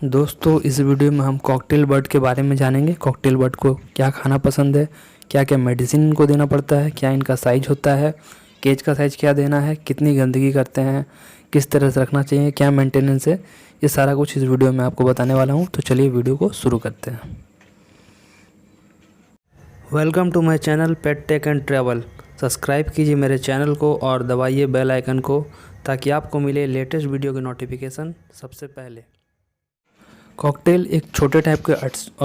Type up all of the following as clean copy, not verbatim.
दोस्तों इस वीडियो में हम कॉकटेल बर्ड के बारे में जानेंगे। कॉकटेल बर्ड को क्या खाना पसंद है, क्या क्या मेडिसिन इनको देना पड़ता है, क्या इनका साइज होता है, केज का साइज क्या देना है, कितनी गंदगी करते हैं, किस तरह से रखना चाहिए, क्या मेंटेनेंस है, ये सारा कुछ इस वीडियो में आपको बताने वाला हूँ। तो चलिए वीडियो को शुरू करते हैं। Welcome to my channel pet tech and travel. Subscribe कीजिए मेरे चैनल को और दबाइए बेल आइकन को ताकि आपको मिले लेटेस्ट वीडियो के नोटिफिकेशन सबसे पहले। कॉकटेल एक छोटे टाइप के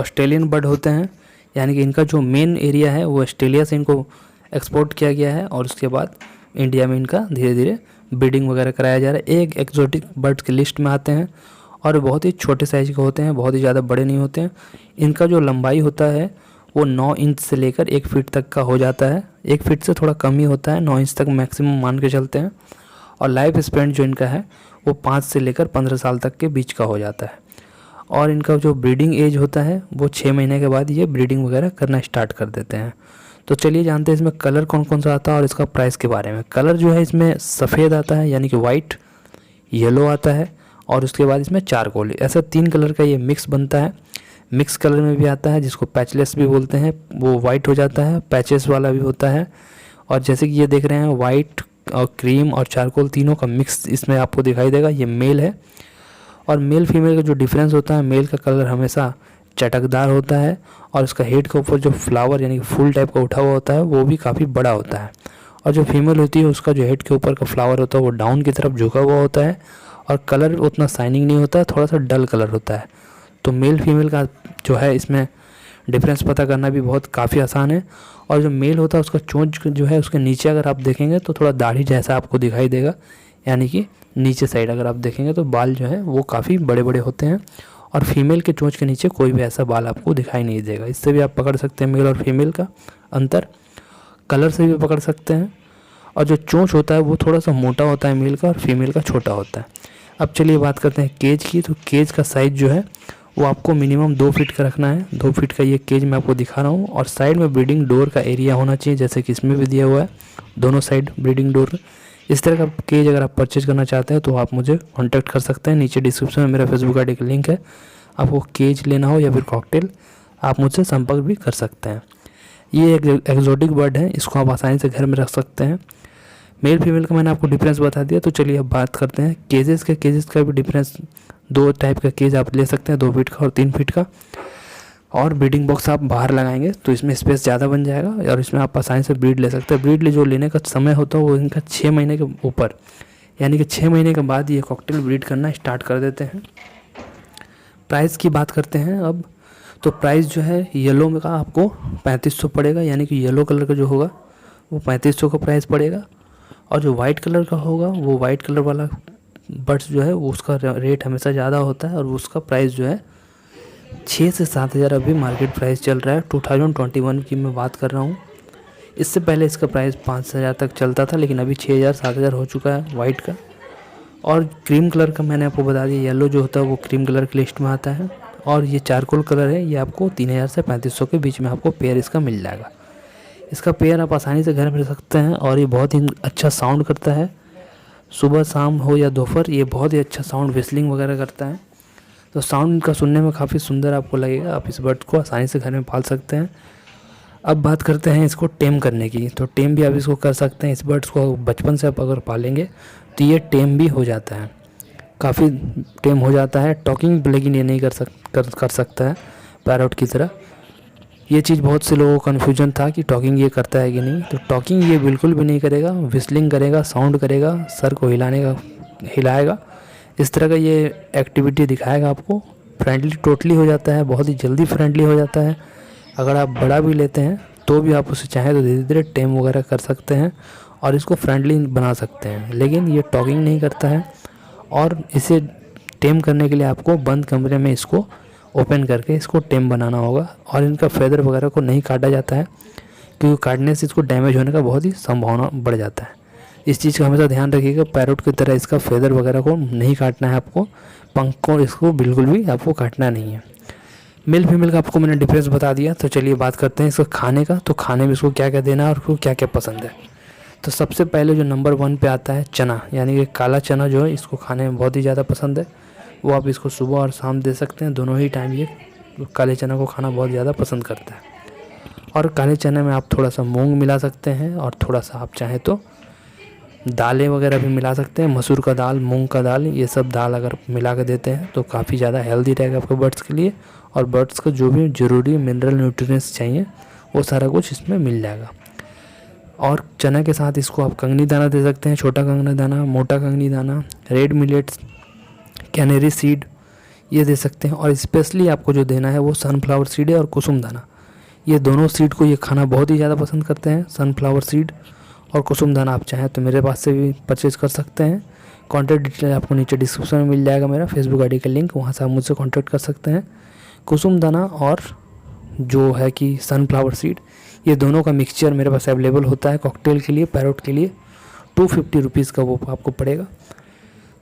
ऑस्ट्रेलियन बर्ड होते हैं, यानी कि इनका जो मेन एरिया है वो ऑस्ट्रेलिया से इनको एक्सपोर्ट किया गया है और उसके बाद इंडिया में इनका धीरे धीरे ब्रीडिंग वगैरह कराया जा रहा है। एक एक्जोटिक बर्ड्स की लिस्ट में आते हैं और बहुत ही छोटे साइज़ के होते हैं, बहुत ही ज़्यादा बड़े नहीं होते हैं। इनका जो लंबाई होता है वो 9 इंच से लेकर 1 फीट तक का हो जाता है। 1 फीट से थोड़ा कम ही होता है, 9 इंच तक मैक्सिमम मान के चलते हैं। और लाइफ स्पैन जो इनका है वो 5 से लेकर 15 साल तक के बीच का हो जाता है। और इनका जो ब्रीडिंग एज होता है वो 6 महीने के बाद ये ब्रीडिंग वगैरह करना स्टार्ट कर देते हैं। तो चलिए जानते हैं इसमें कलर कौन कौन सा आता है और इसका प्राइस के बारे में। कलर जो है इसमें सफ़ेद आता है, यानी कि वाइट, येलो आता है और उसके बाद इसमें चारकोल, ऐसा 3 कलर का ये मिक्स बनता है। मिक्स कलर में भी आता है जिसको पैचलेस भी बोलते हैं, वो वाइट हो जाता है, पैचेस वाला भी होता है। और जैसे कि ये देख रहे हैं वाइट और क्रीम और चारकोल तीनों का मिक्स इसमें आपको दिखाई देगा। ये मेल है। और मेल फीमेल का जो डिफरेंस होता है, मेल का कलर हमेशा चटकदार होता है और उसका हेड के ऊपर जो फ्लावर यानी कि फूल टाइप का उठा हुआ होता है वो भी काफ़ी बड़ा होता है। और जो फीमेल होती है उसका जो हेड के ऊपर का फ्लावर होता है वो डाउन की तरफ झुका हुआ होता है और कलर उतना शाइनिंग नहीं होता है, थोड़ा सा डल कलर होता है। तो मेल फीमेल का जो है इसमें डिफरेंस पता करना भी बहुत काफ़ी आसान है। और जो मेल होता है उसका चोंच जो है उसके नीचे अगर आप देखेंगे तो थोड़ा दाढ़ी जैसा आपको दिखाई देगा, यानी कि नीचे साइड अगर आप देखेंगे तो बाल जो है वो काफ़ी बड़े बड़े होते हैं। और फीमेल के चोंच के नीचे कोई भी ऐसा बाल आपको दिखाई नहीं देगा। इससे भी आप पकड़ सकते हैं मेल और फीमेल का अंतर, कलर से भी पकड़ सकते हैं। और जो चोंच होता है वो थोड़ा सा मोटा होता है मेल का और फीमेल का छोटा होता है। अब चलिए बात करते हैं केज की। तो केज का साइज़ जो है वो आपको मिनिमम 2 फीट का रखना है। 2 फीट का ये केज मैं आपको दिखा रहा हूँ। और साइड में ब्रीडिंग डोर का एरिया होना चाहिए, जैसे कि इसमें भी दिया हुआ है, दोनों साइड ब्रीडिंग डोर। इस तरह का केज अगर आप परचेज करना चाहते हैं तो आप मुझे कांटेक्ट कर सकते हैं। नीचे डिस्क्रिप्शन में मेरा फेसबुक आईडी का लिंक है। आपको केज लेना हो या फिर कॉकटेल, आप मुझसे संपर्क भी कर सकते हैं। ये एक एक्जोटिक बर्ड है, इसको आप आसानी से घर में रख सकते हैं। मेल फीमेल का मैंने आपको डिफरेंस बता दिया। तो चलिए अब बात करते हैं केजेस के। केजेस का भी डिफरेंस, 2 टाइप का केज आप ले सकते हैं, 2 फीट का और 3 फीट का। और ब्रीडिंग बॉक्स आप बाहर लगाएंगे तो इसमें स्पेस ज़्यादा बन जाएगा और इसमें आप आसानी से ब्रीड ले सकते हैं। ब्रीड जो लेने का समय होता है वो इनका 6 महीने के ऊपर, यानी कि 6 महीने के बाद ये कॉकटेल ब्रीड करना स्टार्ट कर देते हैं। प्राइस की बात करते हैं अब। तो प्राइस जो है येलो में का आपको 3500 पड़ेगा, यानी कि येलो कलर का जो होगा वो 3500 का प्राइस पड़ेगा। और जो वाइट कलर का होगा वो वाइट कलर वाला बर्ड्स जो है वो उसका रेट हमेशा ज़्यादा होता है और उसका प्राइस जो है 6 से 7 हज़ार अभी मार्केट प्राइस चल रहा है। 2021 की मैं बात कर रहा हूँ। इससे पहले इसका प्राइस 5 हज़ार तक चलता था, लेकिन अभी 6 हज़ार 7 हज़ार हो चुका है वाइट का। और क्रीम कलर का मैंने आपको बता दिया, येलो जो होता है वो क्रीम कलर की लिस्ट में आता है। और ये चारकोल कलर है, ये आपको 3000 से 3500 के बीच में आपको पेयर इसका मिल जाएगा। इसका पेयर आप आसानी से घर में रख सकते हैं और ये बहुत ही अच्छा साउंड करता है। सुबह शाम हो या दोपहर ये बहुत ही अच्छा साउंड विस्लिंग वगैरह करता है। तो साउंड का सुनने में काफ़ी सुंदर आपको लगेगा। आप इस बर्ड को आसानी से घर में पाल सकते हैं। अब बात करते हैं इसको टेम करने की। तो टेम भी आप इसको कर सकते हैं। इस बर्ड्स को बचपन से आप अगर पालेंगे तो ये टेम भी हो जाता है, काफ़ी टेम हो जाता है। टॉकिंग लेकिन ये नहीं कर सकता है पैरट की तरह। ये चीज़ बहुत से लोगों को कन्फ्यूजन था कि टॉकिंग ये करता है कि नहीं। तो टॉकिंग ये बिल्कुल भी नहीं करेगा, विस्लिंग करेगा, साउंड करेगा, सर को हिलाएगा, इस तरह का ये एक्टिविटी दिखाएगा आपको। फ्रेंडली टोटली हो जाता है, बहुत ही जल्दी फ्रेंडली हो जाता है। अगर आप बड़ा भी लेते हैं तो भी आप उसे चाहें तो धीरे धीरे टेम वगैरह कर सकते हैं और इसको फ्रेंडली बना सकते हैं। लेकिन ये टॉकिंग नहीं करता है। और इसे टेम करने के लिए आपको बंद कमरे में इसको ओपन करके इसको टेम बनाना होगा। और इनका फेदर वगैरह को नहीं काटा जाता है, क्योंकि काटने से इसको डैमेज होने का बहुत ही संभावना बढ़ जाता है। इस चीज़ का हमेशा ध्यान रखिएगा। पैरोट की तरह इसका फेदर वगैरह को नहीं काटना है आपको, पंख को इसको बिल्कुल भी आपको काटना नहीं है। मेल फीमेल का आपको मैंने डिफरेंस बता दिया। तो चलिए बात करते हैं इसका खाने का। तो खाने में इसको क्या क्या देना है और उसको क्या क्या पसंद है। तो सबसे पहले जो नंबर 1 पे आता है चना, यानी कि काला चना जो है इसको खाने में बहुत ही ज़्यादा पसंद है। वो आप इसको सुबह और शाम दे सकते हैं। दोनों ही टाइम ये काले चना को खाना बहुत ज़्यादा पसंद करता है। और काले चने में आप थोड़ा सा मूंग मिला सकते हैं और थोड़ा सा आप चाहें तो दालें वगैरह भी मिला सकते हैं। मसूर का दाल, मूंग का दाल, ये सब दाल अगर मिला कर देते हैं तो काफ़ी ज़्यादा हेल्दी रहेगा आपके बर्ड्स के लिए। और बर्ड्स को जो भी ज़रूरी मिनरल न्यूट्रिएंट्स चाहिए वो सारा कुछ इसमें मिल जाएगा। और चना के साथ इसको आप कंगनी दाना दे सकते हैं, छोटा कंगनी दाना, मोटा कंगनी दाना, रेड मिलेट्स, कैनेरी सीड, ये दे सकते हैं। और स्पेशली आपको जो देना है वो सनफ्लावर सीड है और कुसुम दाना। ये दोनों सीड को ये खाना बहुत ही ज़्यादा पसंद करते हैं। सनफ्लावर सीड और कुसुम दाना आप चाहें तो मेरे पास से भी परचेज़ कर सकते हैं। कॉन्टैक्ट डिटेल आपको नीचे डिस्क्रिप्शन में मिल जाएगा, मेरा फेसबुक आईडी का लिंक, वहाँ से आप मुझसे कॉन्टैक्ट कर सकते हैं। कुसुम दाना और जो है कि सनफ्लावर सीड, ये दोनों का मिक्सचर मेरे पास अवेलेबल होता है कॉकटेल के लिए, पैरोट के लिए 250 रुपीज़ का वो आपको पड़ेगा।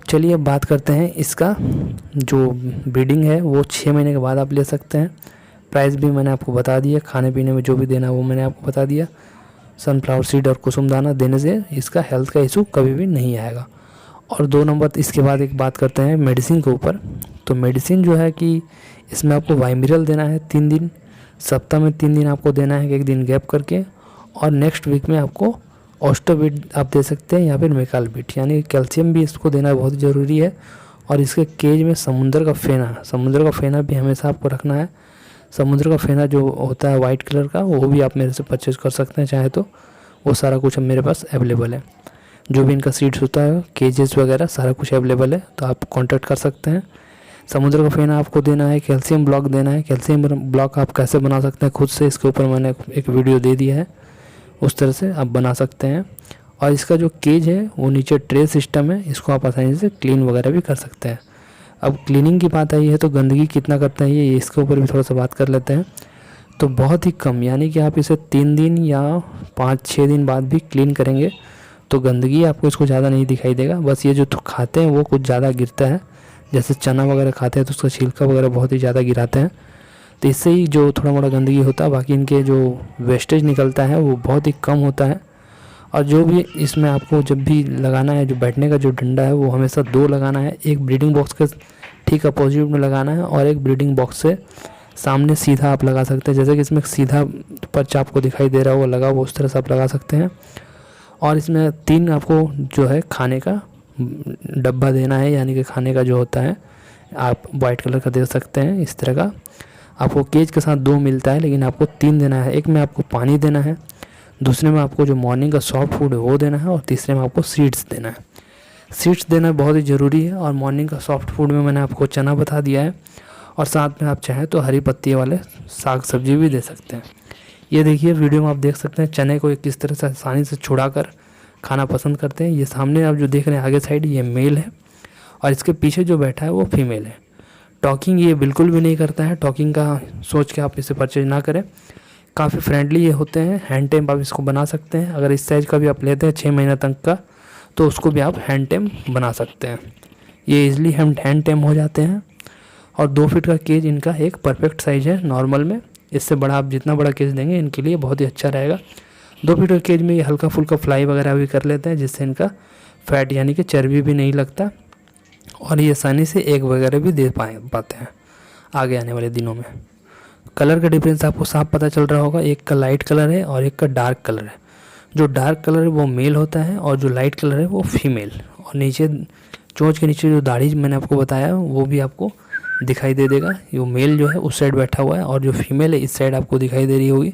चलिए अब बात करते हैं इसका जो ब्रीडिंग है वो 6 महीने के बाद आप ले सकते हैं। प्राइस भी मैंने आपको बता दिया, खाने पीने में जो भी देना है वो मैंने आपको बता दिया। सनफ्लावर सीड और कुसुम दाना देने से इसका हेल्थ का इशू कभी भी नहीं आएगा। और 2 नंबर इसके बाद एक बात करते हैं मेडिसिन के ऊपर। तो मेडिसिन जो है कि इसमें आपको वाइमिरल देना है 3 दिन, सप्ताह में 3 दिन आपको देना है, 1 दिन गैप करके। और नेक्स्ट वीक में आपको ऑस्टोबिट आप दे सकते हैं या फिर मेकालबिट, यानी कैल्शियम भी इसको देना बहुत ज़रूरी है। और इसके केज में समुद्र का फेना भी हमेशा आपको रखना है। समुद्र का फेना जो होता है वाइट कलर का, वो भी आप मेरे से परचेज़ कर सकते हैं चाहे तो। वो सारा कुछ अब मेरे पास अवेलेबल है। जो भी इनका सीड्स होता है, केजेस वगैरह सारा कुछ अवेलेबल है, तो आप कांटेक्ट कर सकते हैं। समुद्र का फेना आपको देना है, कैल्शियम ब्लॉक देना है। कैल्शियम ब्लॉक आप कैसे बना सकते हैं खुद से, इसके ऊपर मैंने एक वीडियो दे दिया है, उस तरह से आप बना सकते हैं। और इसका जो केज है वो नीचे ट्रे सिस्टम है, इसको आप आसानी से क्लीन वगैरह भी कर सकते हैं। अब क्लीनिंग की बात आई है तो गंदगी कितना करते हैं ये इसके ऊपर भी थोड़ा सा बात कर लेते हैं। तो बहुत ही कम, यानी कि आप इसे 3 दिन या 5-6 दिन बाद भी क्लीन करेंगे तो गंदगी आपको इसको ज़्यादा नहीं दिखाई देगा। बस ये जो खाते हैं वो कुछ ज़्यादा गिरता है, जैसे चना वगैरह खाते हैं तो उसका छिलका वगैरह बहुत ही ज़्यादा गिराते हैं, तो इससे ही जो थोड़ा मोड़ा गंदगी होता है। बाकी इनके जो वेस्टेज निकलता है वो बहुत ही कम होता है। और जो भी इसमें आपको जब भी लगाना है, जो बैठने का जो डंडा है वो हमेशा 2 लगाना है। एक ब्रीडिंग बॉक्स के ठीक अपोजिट में लगाना है और एक ब्रीडिंग बॉक्स से सामने सीधा आप लगा सकते हैं। जैसे कि इसमें सीधा पर्चा आपको दिखाई दे रहा होगा लगा हुआ, उस तरह से आप लगा सकते हैं। और इसमें 3 आपको जो है खाने का डब्बा देना है, यानी कि खाने का जो होता है आप वाइट कलर का दे सकते हैं। इस तरह का आपको केज के साथ 2 मिलता है, लेकिन आपको 3 देना है। एक में आपको पानी देना है, दूसरे में आपको जो मॉर्निंग का सॉफ्ट फूड है वो देना है, और तीसरे में आपको सीड्स देना है। सीड्स देना बहुत ही ज़रूरी है। और मॉर्निंग का सॉफ्ट फूड में मैंने आपको चना बता दिया है, और साथ में आप चाहें तो हरी पत्ती वाले साग सब्जी भी दे सकते हैं। ये देखिए वीडियो में आप देख सकते हैं चने को किस तरह से आसानी से छुड़ा कर खाना पसंद करते हैं। ये सामने आप जो देख रहे हैं आगे साइड, ये मेल है और इसके पीछे जो बैठा है वो फीमेल है। टॉकिंग ये बिल्कुल भी नहीं करता है, टॉकिंग का सोच के आप इसे परचेज ना करें। काफ़ी फ्रेंडली ये होते हैं। हैंड टेम आप इसको बना सकते हैं। अगर इस साइज़ का भी आप लेते हैं 6 महीना तक का, तो उसको भी आप हैंड टेम बना सकते हैं। ये इजीली हैंड टेम हो जाते हैं। और 2 फीट का केज इनका एक परफेक्ट साइज़ है नॉर्मल में। इससे बड़ा आप जितना बड़ा केज देंगे इनके लिए बहुत ही अच्छा रहेगा। 2 फीट का केज में ये हल्का फुल्का फ्लाई वगैरह भी कर लेते हैं, जिससे इनका फैट यानी कि चर्बी भी नहीं लगता, और ये आसानी से एग वगैरह भी दे पाते हैं आगे आने वाले दिनों में। कलर का डिफरेंस आपको साफ पता चल रहा होगा, एक का लाइट कलर है और एक का डार्क कलर है। जो डार्क कलर है वो मेल होता है और जो लाइट कलर है वो फीमेल। और नीचे चोंच के नीचे जो दाढ़ी मैंने आपको बताया वो भी आपको दिखाई दे देगा। ये मेल जो है उस साइड बैठा हुआ है और जो फीमेल है इस साइड आपको दिखाई दे रही होगी।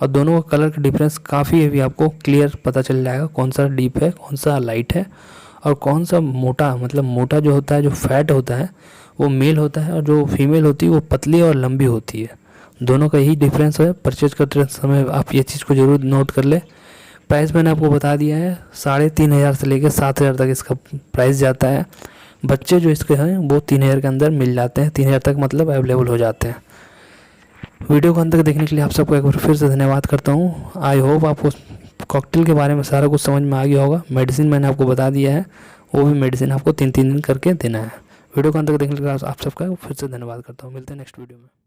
और दोनों का कलर का डिफरेंस काफ़ी है, भी आपको क्लियर पता चल जाएगा कौन सा डीप है, कौन सा लाइट है और कौन सा मोटा। मतलब मोटा जो होता है, जो फैट होता है वो मेल होता है, और जो फीमेल होती है वो पतली और लंबी होती है। दोनों का यही डिफरेंस है। परचेज करते समय आप ये चीज़ को ज़रूर नोट कर ले। प्राइस मैंने आपको बता दिया है, 3500 से लेकर 7000 तक इसका प्राइस जाता है। बच्चे जो इसके हैं वो 3000 के अंदर मिल जाते हैं, 3000 तक मतलब अवेलेबल हो जाते हैं। वीडियो को अंत तक देखने के लिए आप सबको एक बार फिर से धन्यवाद करता हूँ। आई होप आपको कॉकटेल के बारे में सारा कुछ समझ में आ गया होगा। मेडिसिन मैंने आपको बता दिया है, वो भी मेडिसिन आपको 3-3 दिन करके देना है। वीडियो को अंत तक देखने के लिए आप सबका फिर से धन्यवाद करता हूँ। मिलते हैं नेक्स्ट वीडियो में।